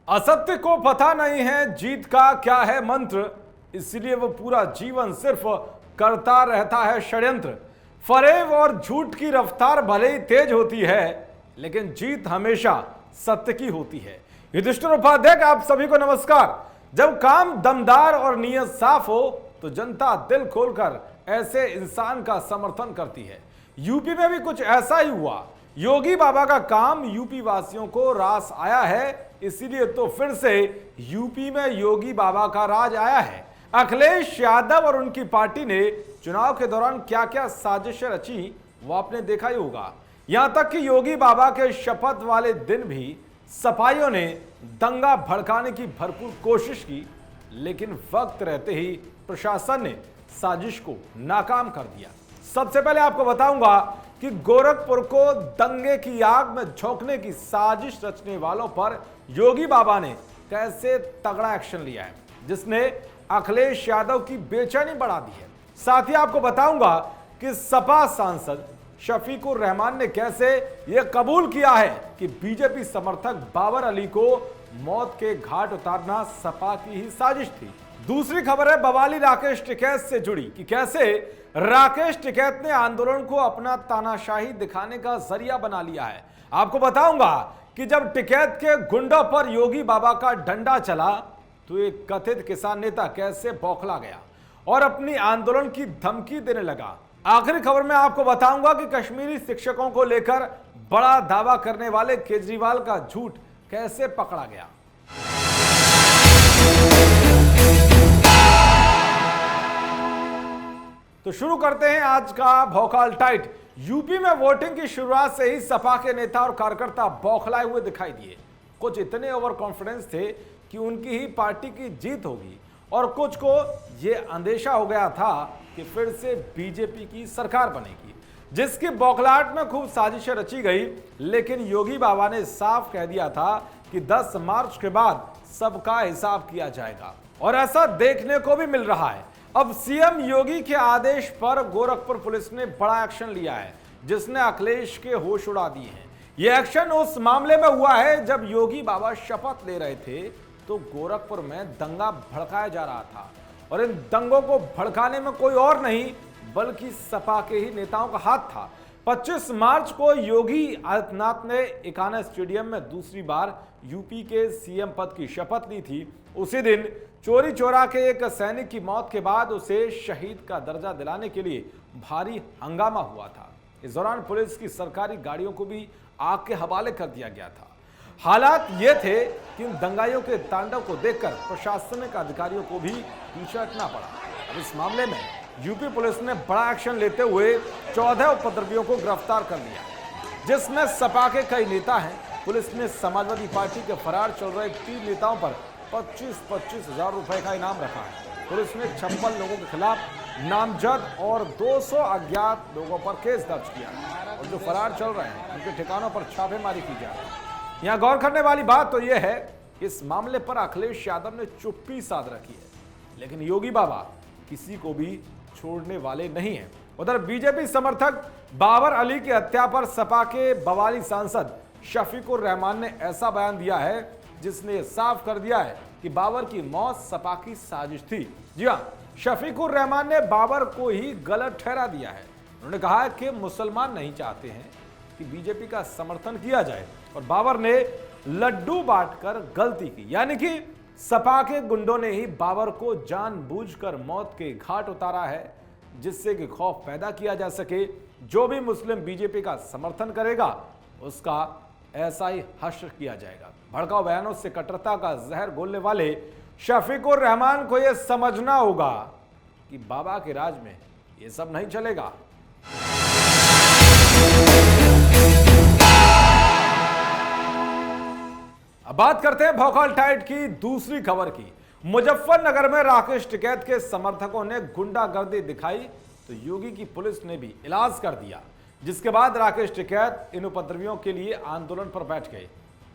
असत्य को पता नहीं है जीत का क्या है मंत्र, इसलिए वो पूरा जीवन सिर्फ करता रहता है षड्यंत्र। फरेब और झूठ की रफ्तार भले ही तेज होती है, लेकिन जीत हमेशा सत्य की होती है। युधिष्ठिर उपाध्याय का आप सभी को नमस्कार। जब काम दमदार और नीयत साफ हो तो जनता दिल खोलकर ऐसे इंसान का समर्थन करती है। यूपी में भी कुछ ऐसा ही हुआ। योगी बाबा का काम यूपी वासियों को रास आया है, इसीलिए तो फिर से यूपी में योगी बाबा का राज आया है। अखिलेश यादव और उनकी पार्टी ने चुनाव के दौरान क्या क्या साजिशें रची वो आपने देखा ही होगा। यहां तक कि योगी बाबा के शपथ वाले दिन भी सपाइयों ने दंगा भड़काने की भरपूर कोशिश की, लेकिन वक्त रहते ही प्रशासन ने साजिश को नाकाम कर दिया। सबसे पहले आपको बताऊंगा कि गोरखपुर को दंगे की आग में झोंकने की साजिश रचने वालों पर योगी बाबा ने कैसे तगड़ा एक्शन लिया है, जिसने अखिलेश यादव की बेचैनी बढ़ा दी है। साथ ही आपको बताऊंगा कि सपा सांसद शफीकुर रहमान ने कैसे यह कबूल किया है कि बीजेपी समर्थक बाबर अली को मौत के घाट उतारना सपा की ही साजिश थी। दूसरी खबर है बवाली राकेश टिकैत से जुड़ी कि कैसे राकेश टिकैत ने आंदोलन को अपना तानाशाही दिखाने का जरिया बना लिया है। आपको बताऊंगा कि जब टिकैत के गुंडों पर योगी बाबा का डंडा चला तो एक कथित किसान नेता कैसे बौखला गया और अपनी आंदोलन की धमकी देने लगा। आखिरी खबर में आपको बताऊंगा कि कश्मीरी शिक्षकों को लेकर बड़ा दावा करने वाले केजरीवाल का झूठ कैसे पकड़ा गया। तो शुरू करते हैं आज का भौकाल टाइट। यूपी में वोटिंग की शुरुआत से ही सपा के नेता और कार्यकर्ता बौखलाए हुए दिखाई दिए। कुछ इतने ओवर कॉन्फिडेंस थे कि उनकी ही पार्टी की जीत होगी और कुछ को यह अंदेशा हो गया था कि फिर से बीजेपी की सरकार बनेगी, जिसकी बौखलाहट में खूब साजिशें रची गई। लेकिन योगी बाबा ने साफ कह दिया था कि 10 मार्च के बाद सबका हिसाब किया जाएगा और ऐसा देखने को भी मिल रहा है। अब सीएम योगी के आदेश पर गोरखपुर पुलिस ने बड़ा एक्शन लिया है, जिसने अखिलेश के होश उड़ा दिए हैं। यह एक्शन उस मामले में हुआ है जब योगी बाबा शपथ ले रहे थे तो गोरखपुर में दंगा भड़काया जा रहा था और इन दंगों को भड़काने में कोई और नहीं बल्कि सपा के ही नेताओं का हाथ था। 25 मार्च को योगी आदित्यनाथ ने एकाना स्टेडियम में दूसरी बार यूपी के सीएम पद की शपथ ली थी। उसी दिन चोरी चोरा के एक सैनिक की मौत के बाद उसे शहीद का दर्जा दिलाने के लिए भारी हंगामा हुआ था। इस दौरान पुलिस की सरकारी गाड़ियों को भी आग के हवाले कर दिया गया था। हालात ये थे कि इन दंगाइयों के तांडव को देखकर प्रशासनिक अधिकारियों को भी पीछे हटना पड़ा। अब इस मामले में यूपी पुलिस ने बड़ा एक्शन लेते हुए 14 उपद्रवियों को गिरफ्तार कर लिया, जिसमें सपा के कई नेता हैं। पुलिस ने समाजवादी पार्टी के फरार चल रहे 3 नेताओं पर 25-25 हजार रुपए का इनाम रखा है। पुलिस ने 56 लोगों के खिलाफ नामजद और 200 अज्ञात लोगों पर केस दर्ज किया और जो फरार चल रहे हैं उनके ठिकानों पर छापेमारी की जा रही है। यहां गौर करने वाली बात तो यह है कि इस मामले पर अखिलेश यादव ने चुप्पी साध रखी है, लेकिन योगी बाबा किसी को भी छोड़ने वाले नहीं हैं। उधर बीजेपी समर्थक बाबर अली की हत्या पर सपा के बवाली सांसद शफीकुर रहमान ने ऐसा बयान दिया है जिसने यह साफ कर दिया है कि बाबर की मौत सपा की साजिश थी। जी हां, शफीकुर रहमान ने बाबर को ही गलत ठहरा दिया है। उन्होंने कहा कि मुसलमान नहीं चाहते हैं कि बीजेपी का समर्थन किया जाए और बाबर ने लड्डू बांटकर गलती की, यानी कि सपा के गुंडों ने ही बाबर को जानबूझकर मौत के घाट उतारा है, जिससे कि खौफ पैदा किया जा सके। जो भी मुस्लिम बीजेपी का समर्थन करेगा उसका ऐसा ही हश्र किया जाएगा। भड़काऊ बयानों से कट्टरता का जहर घोलने वाले शफीकुर रहमान को यह समझना होगा कि बाबा के राज में यह सब नहीं चलेगा। अब बात करते हैं भौकाल टाइट की दूसरी खबर की। मुजफ्फरनगर में राकेश टिकैत के समर्थकों ने गुंडागर्दी दिखाई तो योगी की पुलिस ने भी इलाज कर दिया, जिसके बाद राकेश टिकैत इन उपद्रवियों के लिए आंदोलन पर बैठ गए।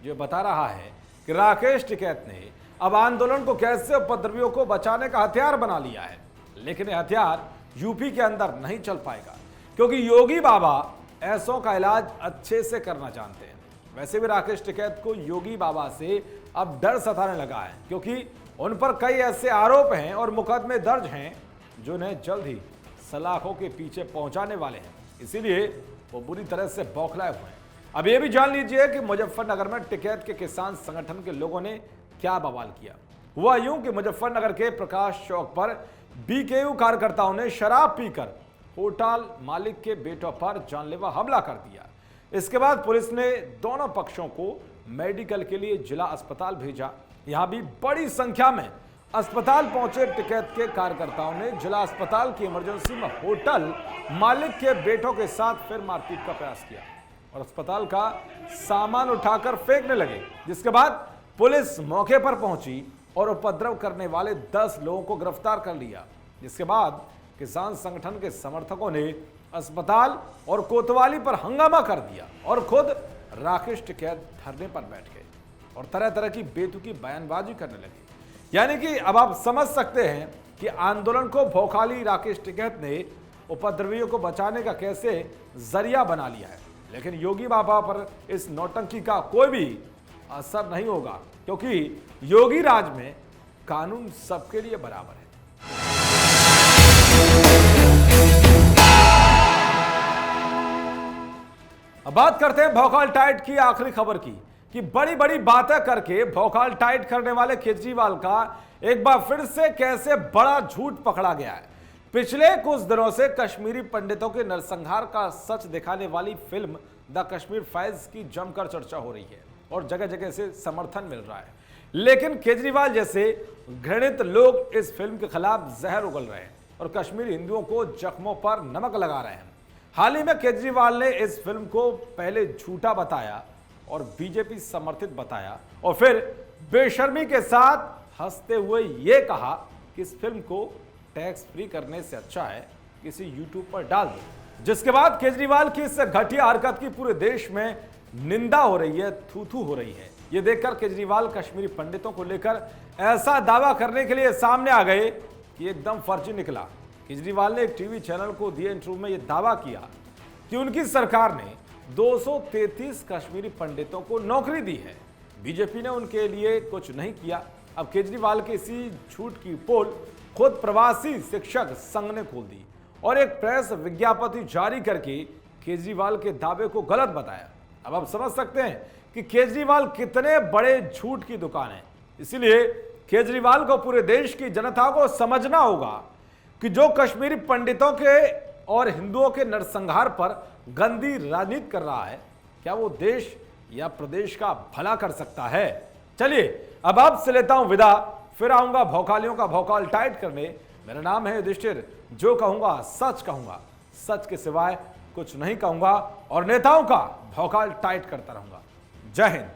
जो बता रहा है कि राकेश टिकैत ने अब आंदोलन को कैसे उपद्रवियों को बचाने का हथियार बना लिया है, लेकिन यह हथियार यूपी के अंदर नहीं चल पाएगा क्योंकि योगी बाबा ऐसों का इलाज अच्छे से करना जानते हैं। वैसे भी राकेश टिकैत को योगी बाबा से अब डर सताने लगा है, क्योंकि उन पर कई ऐसे आरोप हैं और मुकदमे दर्ज हैं जो उन्हें जल्द ही सलाखों के पीछे पहुंचाने वाले हैं। इसीलिए वो बुरी तरह से बौखलाए हुए हैं। अब ये भी जान लीजिए कि मुजफ्फरनगर में टिकैत के किसान संगठन के लोगों ने क्या बवाल किया। हुआ यूं कि मुजफ्फरनगर के प्रकाश चौक पर बीकेयू कार्यकर्ताओं ने शराब पीकर होटल मालिक के बेटों पर जानलेवा हमला कर दिया। इसके बाद पुलिस ने दोनों पक्षों को मेडिकल के लिए जिला अस्पताल भेजा। यहां भी बड़ी संख्या में अस्पताल पहुंचे टिकैत के कार्यकर्ताओं ने जिला अस्पताल की इमरजेंसी में होटल मालिक के बेटों के साथ फिर मारपीट का प्रयास किया और अस्पताल का सामान उठाकर फेंकने लगे, जिसके बाद पुलिस मौके पर पहुंची और उपद्रव करने वाले 10 लोगों को गिरफ्तार कर लिया। जिसके बाद किसान संगठन के समर्थकों ने अस्पताल और कोतवाली पर हंगामा कर दिया और खुद राकेश टिकैत धरने पर बैठ गए और तरह तरह की बेतुकी बयानबाजी करने लगे। यानी कि अब आप समझ सकते हैं कि आंदोलन को भौकाली राकेश टिकैत ने उपद्रवियों को बचाने का कैसे जरिया बना लिया है। लेकिन योगी बाबा पर इस नौटंकी का कोई भी असर नहीं होगा, क्योंकि योगी राज में कानून सबके लिए बराबर है। अब बात करते हैं भौकाल टाइट की आखिरी खबर की कि बड़ी बड़ी बातें करके भौकाल टाइट करने वाले केजरीवाल का एक बार फिर से कैसे बड़ा झूठ पकड़ा गया है। पिछले कुछ दिनों से कश्मीरी पंडितों के नरसंहार का सच दिखाने वाली फिल्म द कश्मीर फाइल्स की जमकर चर्चा हो रही है और जगह जगह से समर्थन मिल रहा है। लेकिन केजरीवाल जैसे घृणित लोग इस फिल्म के खिलाफ जहर उगल रहे हैं और कश्मीरी हिंदुओं को जख्मों पर नमक लगा रहे हैं। हाल ही में केजरीवाल ने इस फिल्म को पहले झूठा बताया और बीजेपी समर्थित बताया और फिर बेशर्मी के साथ हंसते हुए यह कहा कि इस फिल्म को टैक्स फ्री करने से अच्छा है किसी यूट्यूब पर डाल दो। जिसके बाद केजरीवाल की इस घटिया हरकत की पूरे देश में निंदा हो रही है, थू-थू हो रही है। यह देखकर केजरीवाल कश्मीरी पंडितों को लेकर ऐसा दावा करने के लिए सामने आ गए कि एकदम फर्जी निकला। केजरीवाल ने एक टीवी चैनल को दिए इंटरव्यू में यह दावा किया कि उनकी सरकार ने 233 कश्मीरी पंडितों को नौकरी दी है, बीजेपी ने उनके लिए कुछ नहीं किया। अब केजरीवाल के इसी झूठ की पोल खुद प्रवासी शिक्षक संघ ने खोल दी और एक प्रेस विज्ञप्ति जारी करके केजरीवाल के दावे को गलत बताया। अब आप समझ सकते हैं कि केजरीवाल कितने बड़े झूठ की दुकान है। इसीलिए केजरीवाल को पूरे देश की जनता को समझना होगा कि जो कश्मीरी पंडितों के और हिंदुओं के नरसंहार पर गंदी राजनीति कर रहा है, क्या वो देश या प्रदेश का भला कर सकता है। चलिए अब आपसे लेता हूं विदा, फिर आऊंगा भौकालियों का भौकाल टाइट करने। मेरा नाम है युधिष्ठिर, जो कहूंगा सच कहूंगा, सच के सिवाय कुछ नहीं कहूंगा और नेताओं का भौकाल टाइट करता रहूंगा। जय हिंद।